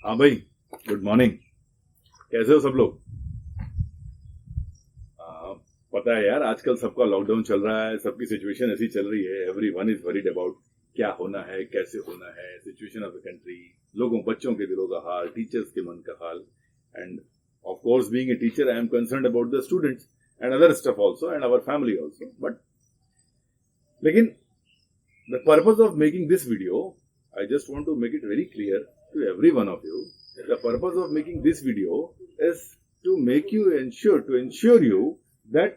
हाँ भाई, good morning. कैसे हो सब लोग? आ, पता है यार, आजकल सबका लॉकडाउन चल रहा है, सबकी सिचुएशन ऐसी चल रही है। एवरीवन इज वरीड अबाउट क्या होना है, कैसे होना है, सिचुएशन ऑफ द कंट्री, लोगों बच्चों के दिलों का हाल, टीचर्स के मन का हाल। And of course being a teacher I am concerned about the students and other stuff also and our family also. But लेकिन the purpose of making this video, I just want to make it very clear to every one of you. The purpose of making this video is to make you ensure you that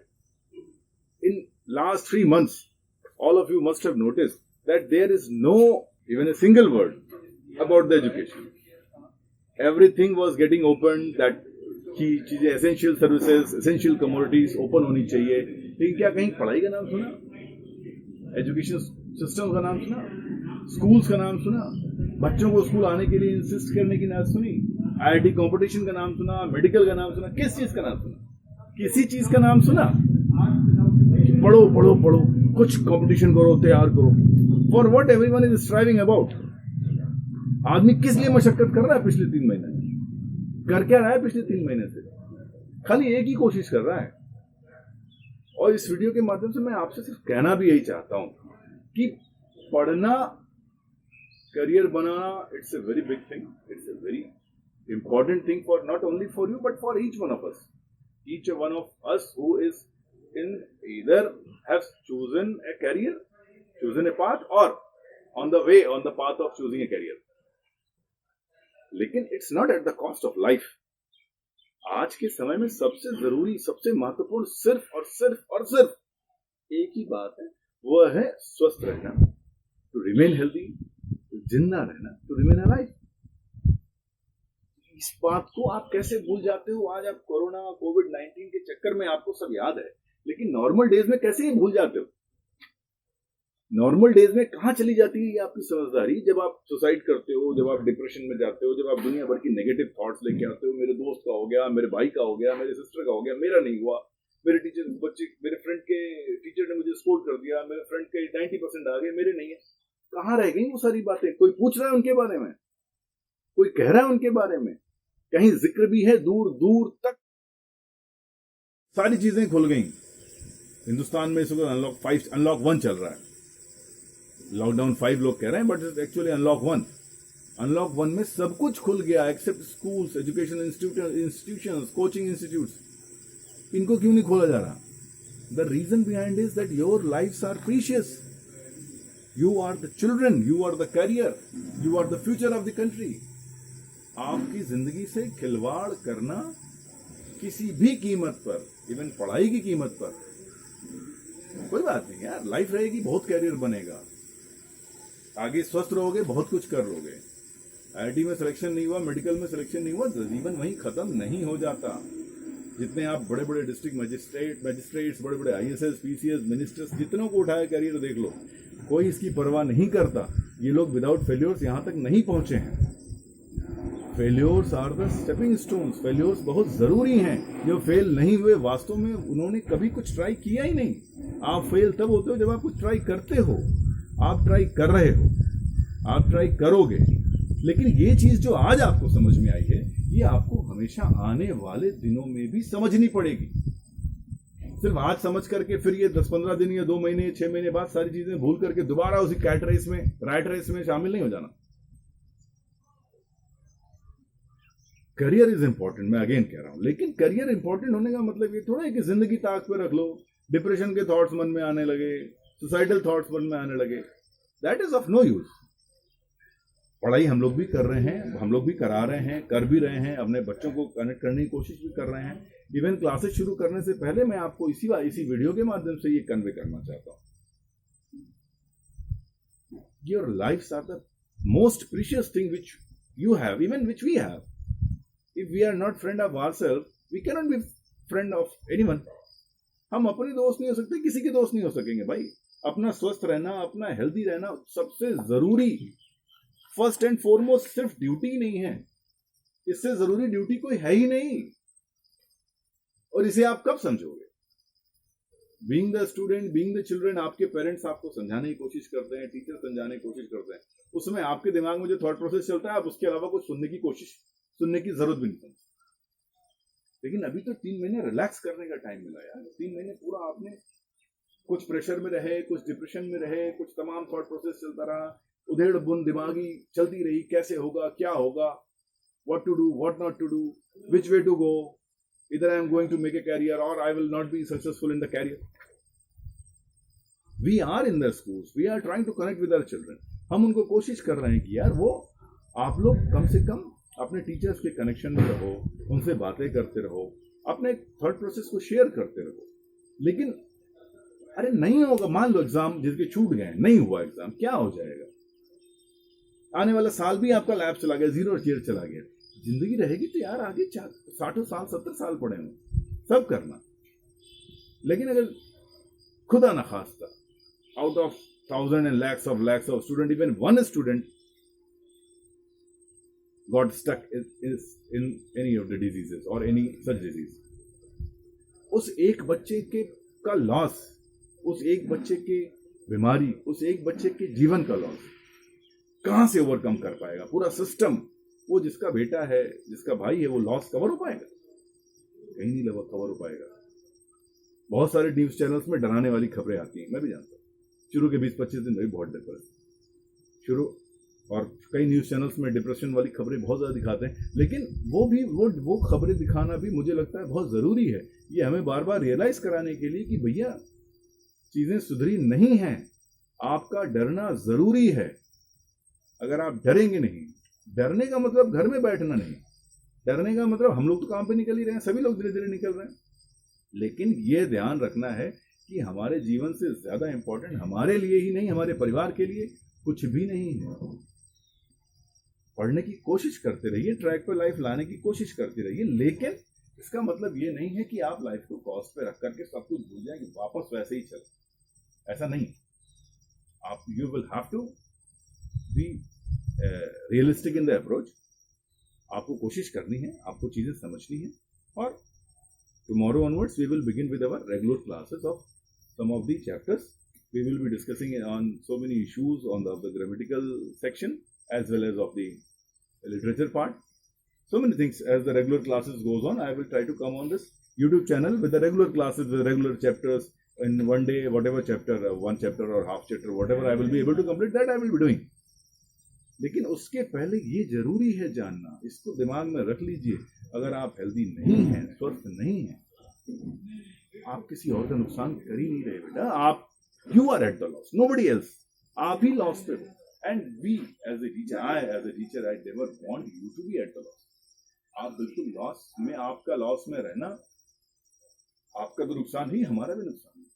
in last 3 months, all of you must have noticed that there is no even a single word about the education. Everything was getting open, that की चीजें essential services, essential commodities open होनी चाहिए। लेकिन क्या कहीं पढ़ाई का नाम सुना? एजुकेशन सिस्टम का नाम सुना? स्कूल्स का नाम सुना? बच्चों को स्कूल आने के लिए इंसिस्ट करने की नाम सुनी? आईआईटी कंपटीशन का नाम सुना? मेडिकल का नाम सुना? किस चीज का नाम सुना? किसी चीज का नाम सुना? पढ़ो पढ़ो पढ़ो, कुछ कंपटीशन करो, तैयार करो। For what everyone is striving about? आदमी किस लिए मशक्कत कर रहा है पिछले 3 महीने? कर क्या रहा है पिछले 3 महीने से? खाली एक ही कोशिश कर रहा है। और इस वीडियो के माध्यम से मैं आपसे सिर्फ कहना भी यही चाहता हूं कि पढ़ना, करियर बनाना, it's a very big thing, it's a very important thing for not only for you but for each one of us. Each one of us who is in either have chosen a career, chosen a path, और on the way on the path of choosing a career. लेकिन it's not at the cost of life. आज के समय में सबसे जरूरी, सबसे महत्वपूर्ण सिर्फ और सिर्फ और सिर्फ एक ही बात है, वह है स्वस्थ रहना, टू रिमेन हेल्दी, जिंदा रहना, टू रिमेन अलाइव। इस बात को आप कैसे भूल जाते हो? आज आप कोरोना, कोविड-19 के चक्कर में आपको सब याद है, लेकिन नॉर्मल डेज में कैसे भूल जाते हो? नॉर्मल डेज में कहां चली जाती है ये आपकी समझदारी? जब आप सुसाइड करते हो, जब आप डिप्रेशन में जाते हो, जब आप दुनिया भर की नेगेटिव थॉट्स लेके आते हो, मेरे दोस्त का हो गया, मेरे भाई का हो गया, मेरे सिस्टर का हो गया, मेरा नहीं हुआ, मेरे टीचर बच्चे, मेरे फ्रेंड के टीचर ने मुझे स्कोर कर दिया, मेरे फ्रेंड के 90% आ गए, मेरे नहीं है। कहां रह गई वो सारी बातें? कोई पूछ रहा है उनके बारे में? कोई कह रहा है उनके बारे में? कहीं जिक्र भी है? दूर दूर तक सारी चीजें खुल गई। हिंदुस्तान में इस वक्त अनलॉक 1 चल रहा है। लॉकडाउन 5 लोग कह रहे हैं, बट एक्चुअली अनलॉक 1। अनलॉक 1 में सब कुछ खुल गया except schools, education institutions, coaching institutes. इनको क्यों नहीं खोला जा रहा? The reason behind is that your lifes are precious. You are the children, you are the career, you are the future of the country. आपकी जिंदगी से खिलवाड़ करना किसी भी कीमत पर, इवन पढ़ाई की कीमत पर, कोई बात नहीं यार, लाइफ रहेगी, बहुत कैरियर बनेगा, आगे स्वस्थ रहोगे, बहुत कुछ कर लोगे। आईआईटी में सिलेक्शन नहीं हुआ, मेडिकल में सिलेक्शन नहीं हुआ, जीवन वहीं खत्म नहीं हो जाता। जितने आप बड़े बड़े डिस्ट्रिक्ट मजिस्ट्रेट्स, बड़े बड़े आईएएस, पीसीएस, मिनिस्टर्स, जितनों को उठाया करियर देख लो, कोई इसकी परवाह नहीं करता। ये लोग विदाउट फेल्योर्स यहां तक नहीं पहुंचे हैं। Failures are the stepping stones. Failures बहुत जरूरी हैं। जो फेल नहीं हुए, वास्तव में उन्होंने कभी कुछ ट्राई किया ही नहीं। आप फेल तब होते हो जब आप कुछ ट्राई करते हो। आप ट्राई कर रहे हो, आप ट्राई करोगे। लेकिन ये चीज जो आज आपको समझ में आई है, ये आपको हमेशा आने वाले दिनों में भी समझनी पड़ेगी। सिर्फ आज समझ करके फिर ये 10-15 दिन या 2 महीने, 6 महीने बाद सारी चीजें भूल करके दोबारा उसी रैट रेस में शामिल नहीं हो जाना। करियर इज इंपॉर्टेंट, मैं अगेन कह रहा हूं, लेकिन करियर इंपॉर्टेंट होने का मतलब ये थोड़ा है कि जिंदगी ताक पे रख लो, डिप्रेशन के थॉट्स मन में आने लगे, सुसाइडल थॉट्स मन में आने लगे। That is of no use. पढ़ाई हम लोग भी कर रहे हैं, हम लोग भी करा रहे हैं, कर भी रहे हैं, अपने बच्चों को कनेक्ट करने की कोशिश भी कर रहे हैं। इवन क्लासेस शुरू करने से पहले मैं आपको इसी वीडियो के माध्यम से ये कन्वे करना चाहता हूं। Your lifes are the most precious thing which you have, even which we have. If we are not friend of ourselves, we cannot be friend of anyone. हम अपने दोस्त नहीं हो सकते, किसी के दोस्त नहीं हो सकेंगे भाई। अपना स्वस्थ रहना, अपना हेल्दी रहना सबसे जरूरी, फर्स्ट एंड फॉरमोस्ट। सिर्फ ड्यूटी नहीं है, इससे जरूरी ड्यूटी कोई है ही नहीं। और इसे आप कब समझोगे? Being the student, being the children, आपके पेरेंट्स आपको समझाने की कोशिश करते हैं, टीचर समझाने की कोशिश करते हैं, उसमें आपके दिमाग में जो थॉट प्रोसेस चलता है, आप उसके अलावा कुछ सुनने की जरूरत भी नहीं समझते। लेकिन अभी तो 3 महीने रिलैक्स करने का टाइम मिला यार। 3 महीने पूरा आपने कुछ प्रेशर में रहे, कुछ डिप्रेशन में रहे, कुछ तमाम थॉट प्रोसेस चलता रहा, उधेड़ बुन दिमागी चलती रही, कैसे होगा, क्या होगा, what to do, what not to do, which way to go, either I am going to make a career or I will not be successful in the career. We are in the schools, we are trying to connect with our children. हम उनको कोशिश कर रहे हैं कि यार वो आप लोग कम से कम अपने टीचर्स के कनेक्शन में रहो, उनसे बातें करते रहो, अपने थॉट प्रोसेस को शेयर करते रहो। लेकिन अरे नहीं होगा, मान लो एग्जाम जिसके छूट गए, नहीं हुआ एग्जाम, क्या हो जाएगा? आने वाला साल भी आपका लैब चला गया, 0 ईयर चला गया। जिंदगी रहेगी तो यार आगे 60 साल 70 साल पड़े हों, सब करना। लेकिन अगर खुदा न खास्ता out of thousand and lakhs of student, even one student got stuck in any of the diseases or any such disease, उस एक बच्चे के का लॉस, उस एक बच्चे की बीमारी, उस एक बच्चे के जीवन का लॉस कहां से ओवरकम कर पाएगा पूरा सिस्टम? वो जिसका बेटा है, जिसका भाई है, वो लॉस कवर हो पाएगा? कहीं नहीं कवर हो पाएगा। बहुत सारे न्यूज चैनल्स में डराने वाली खबरें आती हैं, मैं भी जानता हूँ। शुरू के 20-25 दिन भाई बहुत डिप्रेस शुरू, और कई न्यूज चैनल्स में डिप्रेशन वाली खबरें बहुत ज्यादा दिखाते हैं। लेकिन वो खबरें दिखाना भी मुझे लगता है बहुत जरूरी है, ये हमें बार बार रियलाइज कराने के लिए कि भैया चीजें सुधरी नहीं हैं, आपका डरना जरूरी है। अगर आप डरेंगे नहीं, डरने का मतलब घर में बैठना नहीं, डरने का मतलब हम लोग तो काम पे निकल ही रहे हैं, सभी लोग धीरे धीरे निकल रहे हैं। लेकिन ये ध्यान रखना है कि हमारे जीवन से ज्यादा इंपॉर्टेंट हमारे लिए ही नहीं, हमारे परिवार के लिए कुछ भी नहीं है। पढ़ने की कोशिश करते रहिए, ट्रैक पर लाइफ लाने की कोशिश करते रहिए, लेकिन इसका मतलब ये नहीं है कि आप लाइफ को कॉज पे रख करके सब कुछ भूल जाएंगे, वापस वैसे ही चले। ऐसा नहीं। आप you will have to be realistic in the approach. आपको कोशिश करनी है, आपको चीजें समझनी है। और tomorrow onwards we will begin with our regular classes of some of the chapters. We will be discussing on so many issues on the grammatical section as well as of the literature part. So many things. As the regular classes goes on, I will try to come on this YouTube channel with the regular classes, with the regular chapters in one day, whatever chapter, one chapter or half chapter, whatever I will be able to complete, that I will be doing. लेकिन उसके पहले ये जरूरी है जानना, इसको दिमाग में रख लीजिए, अगर आप हेल्दी नहीं हैं, स्वस्थ नहीं हैं, आप किसी और का नुकसान कर ही नहीं रहे बेटा। आप You are at the loss, nobody else. आप ही लॉस पे हो। And we as a teacher, I as a teacher, I never want you to be at the loss. आप बिल्कुल लॉस में, आपका लॉस में रहना, आपका तो नुकसान ही, हमारा भी नुकसान है,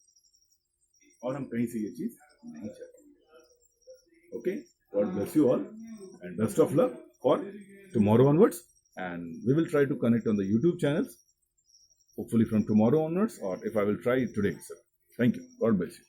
और हम कहीं से ये चीज नहीं चाहते। Okay, God bless you all and best of luck for tomorrow onwards, and we will try to connect on the YouTube channels, hopefully from tomorrow onwards, or if I will try today itself. Thank you. God bless you.